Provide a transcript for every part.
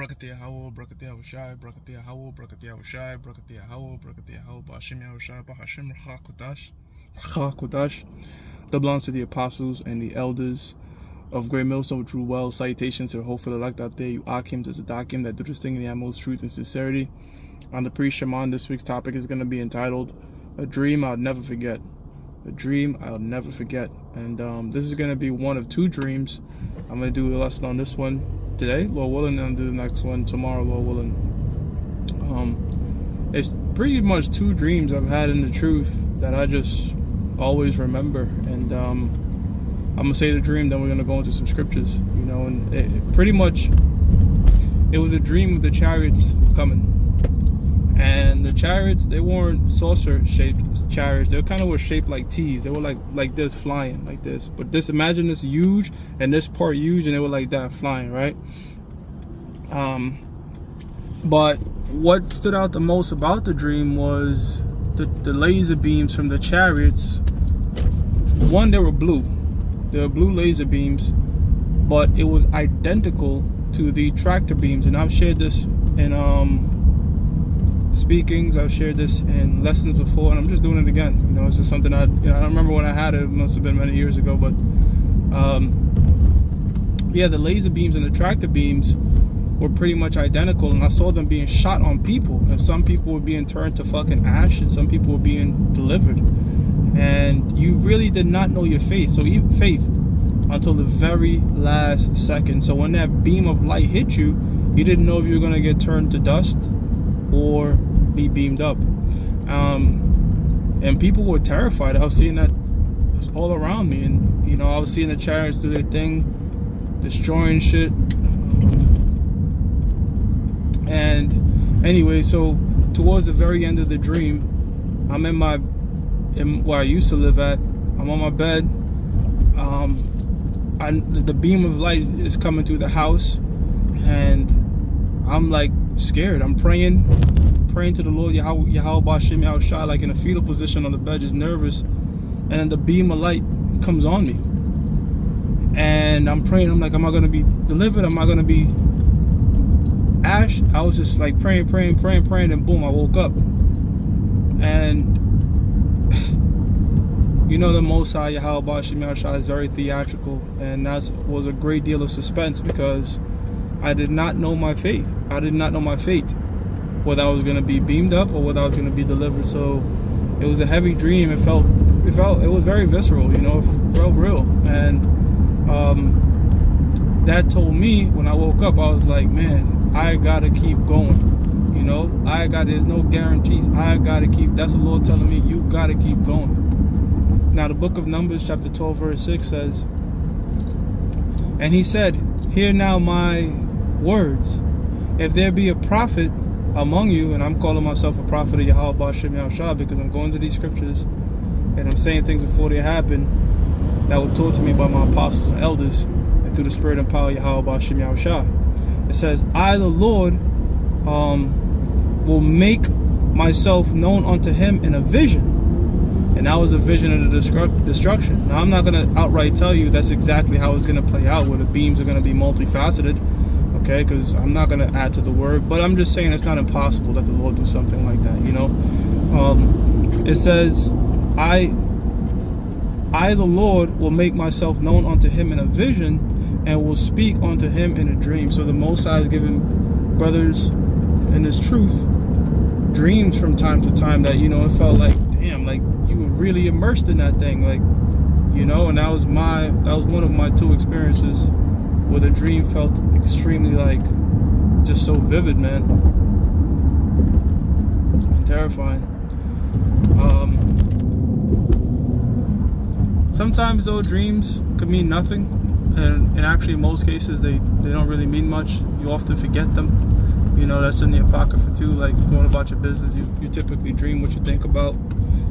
Brakatia Howell, Brakatia Hushai, Brakatia Howell, Brakatia Hushai, Brakatia Howell, Brakatia Howell, Bashim Yahushai, Bahashim Chakodash. Double honor to the apostles and the elders of Great Millstone, True Well. Salutations to the whole elect out there, you Akim, to Zadakim, that do this thing in the utmost truth and sincerity. On the pre-Shaman, this week's topic is going to be entitled, A Dream I'll Never Forget. A Dream I'll Never Forget. And this is going to be one of two dreams. I'm going to do a lesson on this one today, Lord willing, and I'll do the next one tomorrow, Lord willing. It's pretty much two dreams I've had in the truth that I just always remember. And I'm going to say the dream, then we're going to go into some scriptures, you know. And it was a dream of the chariots coming. And the chariots, they weren't saucer-shaped chariots. They kind of were shaped like T's. They were like this, flying like this. But this, imagine this huge and this part huge, and they were like that, flying, right? But what stood out the most about the dream was the laser beams from the chariots. One, they were blue. They were blue laser beams, but it was identical to the tractor beams. And I've shared this in speakings, I've shared this in lessons before, and I'm just doing it again. You know, it's just something I don't remember when I had it. It must have been many years ago, but yeah, the laser beams and the tractor beams were pretty much identical, and I saw them being shot on people, and some people were being turned to fucking ash, and some people were being delivered. And you really did not know your faith, until the very last second. So when that beam of light hit you, you didn't know if you were going to get turned to dust or be beamed up. And people were terrified. I was seeing that all around me, and you know, I was seeing the chariots do their thing, destroying shit. And anyway, so towards the very end of the dream, I'm in where I used to live at. I'm on my bed. The beam of light is coming through the house, and I'm like scared. I'm praying to the Lord, Yahweh Bashim Yahushai, like in a fetal position on the bed, just nervous. And then the beam of light comes on me, and I'm praying. I'm like, am I going to be delivered? Am I going to be ash? I was just like praying, and boom, I woke up. And you know, the Most High, Yahweh Bashim Yahushai, is very theatrical, and that was a great deal of suspense, because I did not know my faith. I did not know my fate, whether I was going to be beamed up or whether I was going to be delivered. So it was a heavy dream. It was very visceral, you know, it felt real. And that told me, when I woke up, I was like, man, I got to keep going. You know, there's no guarantees. I got to keep, that's the Lord telling me, you got to keep going. Now, the book of Numbers, chapter 12, verse 6 says, and he said, hear now my words. If there be a prophet among you, and I'm calling myself a prophet of Yahweh Bashim Yahushai, because I'm going to these scriptures and I'm saying things before they happen that were taught to me by my apostles and elders, and through the spirit and power of Yahweh Bashim Yahushai. It says, I, the Lord, will make myself known unto him in a vision. And that was a vision of the destruction. Now, I'm not going to outright tell you that's exactly how it's going to play out, where the beams are going to be multifaceted, okay, because I'm not going to add to the word, but I'm just saying it's not impossible that the Lord do something like that, you know. It says, I, the Lord, will make myself known unto him in a vision, and will speak unto him in a dream. So the Most High is giving brothers in this truth dreams from time to time that, you know, it felt like, damn, like you were really immersed in that thing, like, you know. And that was one of my two experiences where the dream felt extremely, like, just so vivid, man, and terrifying. Sometimes those dreams could mean nothing, and actually in most cases they don't really mean much. You often forget them. You know, that's in the Apocrypha too. Like, going about your business, you typically dream what you think about,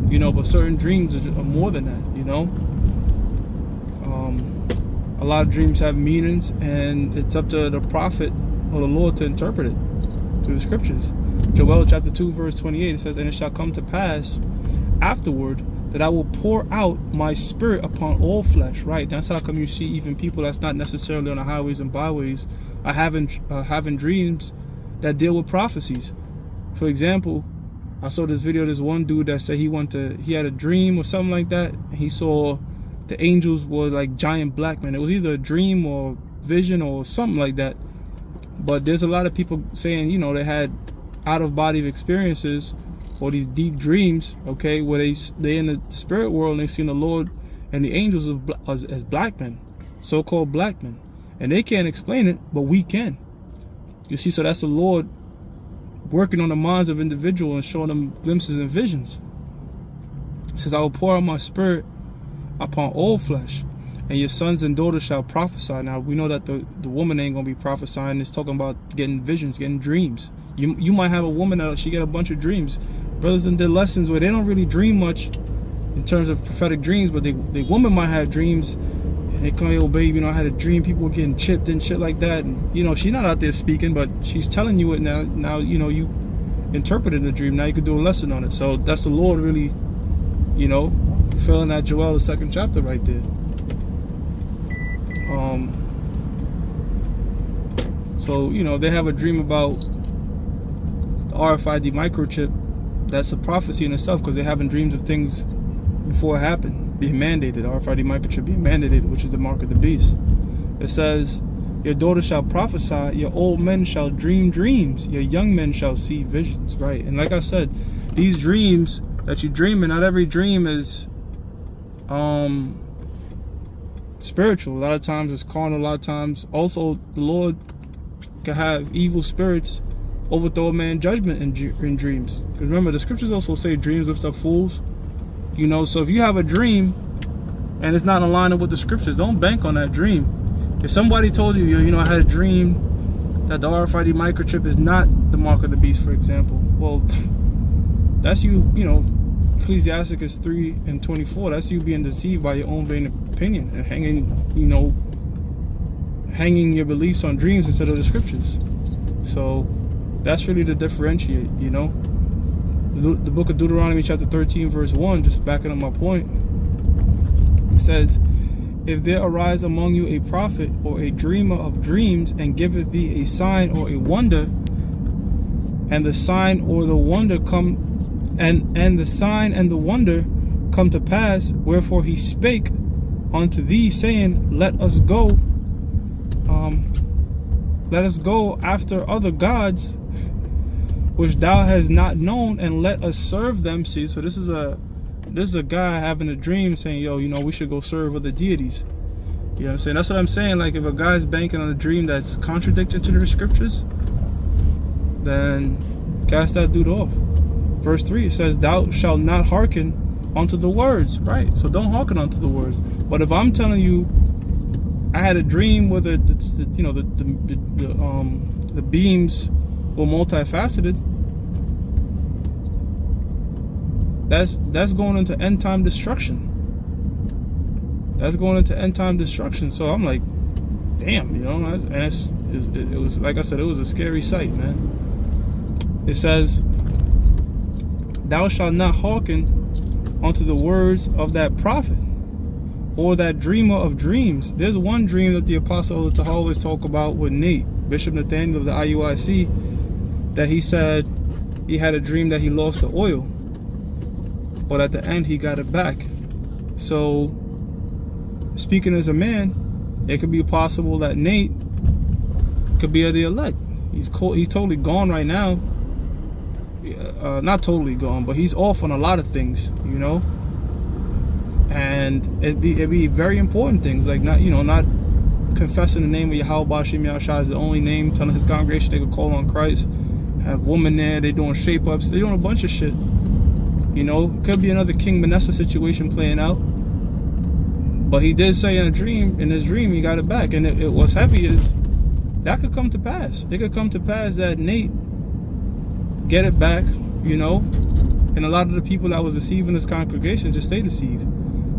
you know. But certain dreams are more than that, you know. A lot of dreams have meanings, and it's up to the prophet or the Lord to interpret it through the scriptures. Joel chapter 2 verse 28, it says, and it shall come to pass afterward that I will pour out my spirit upon all flesh. Right, that's how come you see even people that's not necessarily on the highways and byways are having dreams that deal with prophecies. For example, I saw this video of this one dude that said he had a dream or something like that. And he saw the angels were like giant black men. It was either a dream or vision or something like that. But there's a lot of people saying, you know, they had out-of-body experiences or these deep dreams, okay, where they in the spirit world and they seen the Lord and the angels as black men, so-called black men. And they can't explain it, but we can. You see, so that's the Lord working on the minds of individuals and showing them glimpses and visions. It says, I will pour out my spirit upon all flesh, and your sons and daughters shall prophesy. Now, we know that the woman ain't going to be prophesying. It's talking about getting visions, getting dreams. You might have a woman that she get a bunch of dreams. Brothers in their lessons where they don't really dream much in terms of prophetic dreams, but the woman might have dreams. And they come, yo, babe, you know, I had a dream people were getting chipped and shit like that. And, you know, she's not out there speaking, but she's telling you it now. Now, you know, you interpreted the dream. Now you could do a lesson on it. So that's the Lord really, you know, fulfilling that Joel, the 2nd chapter right there. So, you know, they have a dream about the RFID microchip. That's a prophecy in itself, because they're having dreams of things before it happened, being mandated. RFID microchip being mandated, which is the mark of the beast. It says, your daughter shall prophesy, your old men shall dream dreams, your young men shall see visions. Right? And like I said, these dreams that you're dreaming, not every dream is spiritual. A lot of times it's carnal. A lot of times also the Lord can have evil spirits overthrow a man's judgment in dreams. Because remember, the scriptures also say dreams lift up fools. You know, so if you have a dream and it's not in line with the scriptures, don't bank on that dream. If somebody told you, you know, I had a dream that the RFID microchip is not the mark of the beast, for example, well, that's you know, Ecclesiasticus 3:24, that's you being deceived by your own vain opinion and hanging your beliefs on dreams instead of the scriptures. So that's really to differentiate, you know. The book of Deuteronomy chapter 13 verse 1, just backing up my point, it says, if there arise among you a prophet or a dreamer of dreams, and giveth thee a sign or a wonder, and the sign or the wonder come and the sign and the wonder come to pass, wherefore he spake unto thee, saying, let us go after other gods which thou hast not known, and let us serve them. See, so this is a guy having a dream saying, yo, you know, we should go serve other deities. You know what I'm saying? That's what I'm saying. Like, if a guy's banking on a dream that's contradicting to the scriptures, then cast that dude off. Verse 3, it says, thou shalt not hearken unto the words. Right? So don't hearken unto the words. But if I'm telling you, I had a dream where the beams were multifaceted, that's going into end time destruction. That's going into end time destruction. So I'm like, damn, you know, and it was, like I said, it was a scary sight, man. It says, thou shalt not hearken unto the words of that prophet or that dreamer of dreams. There's one dream that the apostle to always talk about with Nate, Bishop Nathaniel of the IUIC, that he said he had a dream that he lost the oil, but at the end he got it back. So speaking as a man, it could be possible that Nate could be of the elect. He's totally gone right now. Not totally gone, but he's off on a lot of things, you know. And it'd be very important things, like not confessing the name of Yahweh Bashim Yahshua is the only name, telling his congregation they could call on Christ. Have women there, they doing shape ups, they doing a bunch of shit. You know, could be another King Manasseh situation playing out. But he did say in his dream, he got it back. And it was heavy is that could come to pass. It could come to pass that Nate get it back, you know. And a lot of the people that was deceiving this congregation just stay deceived.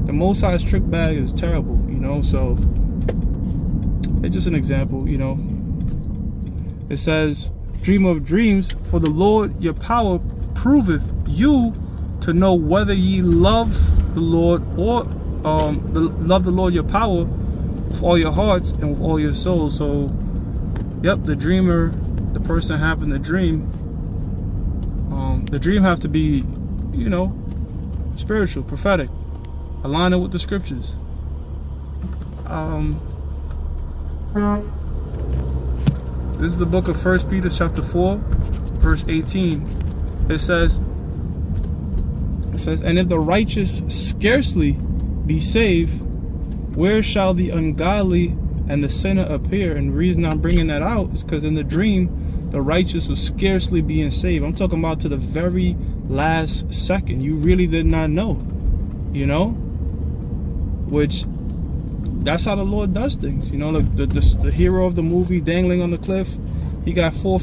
The Most High's trick bag is terrible, you know. So it's just an example, you know. It says, dream of dreams, for the Lord your power proveth you to know whether ye love the Lord or love the Lord your power with all your hearts and with all your souls. So Yep, the dreamer, the person having the dream have to be, you know, spiritual, prophetic, aligning with the scriptures. This is the book of 1 Peter chapter 4, verse 18. It says, and if the righteous scarcely be saved, where shall the ungodly and the sinner appear? And the reason I'm bringing that out is because in the dream, the righteous was scarcely being saved. I'm talking about to the very last second. You really did not know, you know, which that's how the Lord does things. You know, the hero of the movie dangling on the cliff. He got 5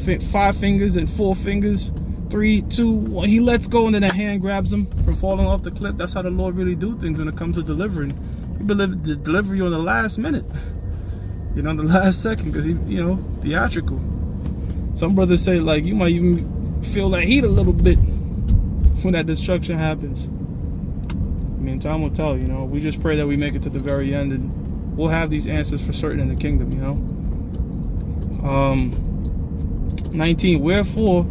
fingers and 4 fingers. 3, 2, 1. He lets go and then a hand grabs him from falling off the cliff. That's how the Lord really do things when it comes to delivering. He deliver you on the last minute. You know, the last second, because he, you know, theatrical. Some brothers say, like, you might even feel that heat a little bit when that destruction happens. I mean, time will tell, you know. We just pray that we make it to the very end, and we'll have these answers for certain in the kingdom, you know. 19, wherefore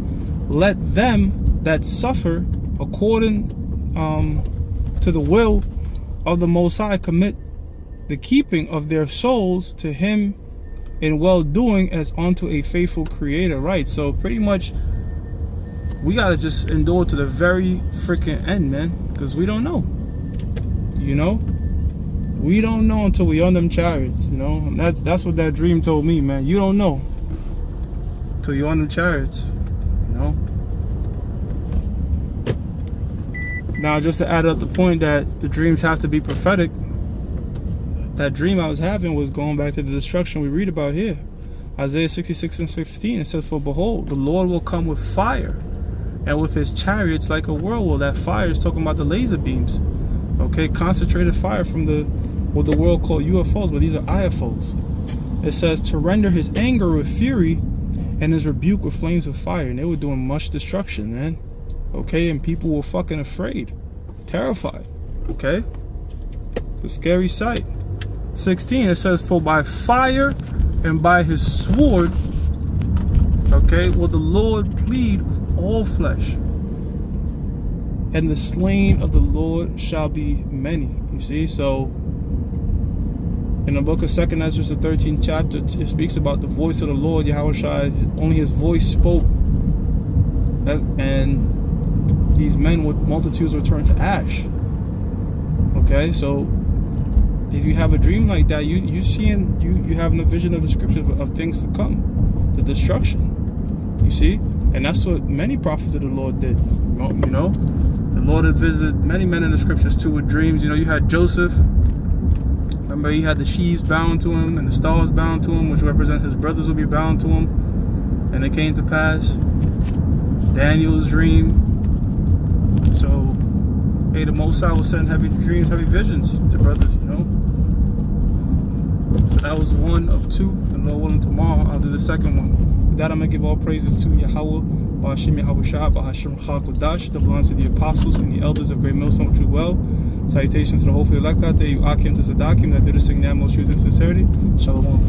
let them that suffer according to the will of the Most High commit the keeping of their souls to him in well-doing as unto a faithful creator. Right, so pretty much we gotta just endure to the very freaking end, man, because we don't know, you know. We don't know until we on them chariots, you know. And that's what that dream told me, man. You don't know till you're on them chariots, you know. Now, just to add up the point that the dreams have to be prophetic, that dream I was having was going back to the destruction we read about here. Isaiah 66 and 15, it says, for behold, the Lord will come with fire, and with his chariots like a whirlwind. That fire is talking about the laser beams. Okay, concentrated fire from what the world called UFOs, but these are IFOs. It says to render his anger with fury and his rebuke with flames of fire. And they were doing much destruction, man. Okay, and people were fucking afraid, terrified. Okay, the scary sight. 16, it says, for by fire and by his sword, okay, will the Lord plead with all flesh, and the slain of the Lord shall be many. You see, so in the book of 2nd Ezra, the 13th chapter, it speaks about the voice of the Lord, Yahushua. Only his voice spoke, and these men with multitudes were turned to ash. Okay, so if you have a dream like that, you having a vision of the scriptures of things to come, the destruction. You see, and that's what many prophets of the Lord did. You know, the Lord had visited many men in the scriptures too with dreams. You know, you had Joseph. Remember, he had the sheaves bound to him and the stars bound to him, which represent his brothers would be bound to him, and it came to pass. Daniel's dream. So, hey, the Most High will send heavy dreams, heavy visions to brothers, you know. So that was one of 2, and Lord willing, tomorrow I'll do the second one. With that, I'm going to give all praises to Yahweh, Ba'ashim Yahushua, Ba'ashim Chakodash, that belongs to the apostles and the elders of Great Millstone, which we well. Salutations to the hopefully elect out there, you Akim to Sadakim, that did the sing now most truth and sincerity. Shalom.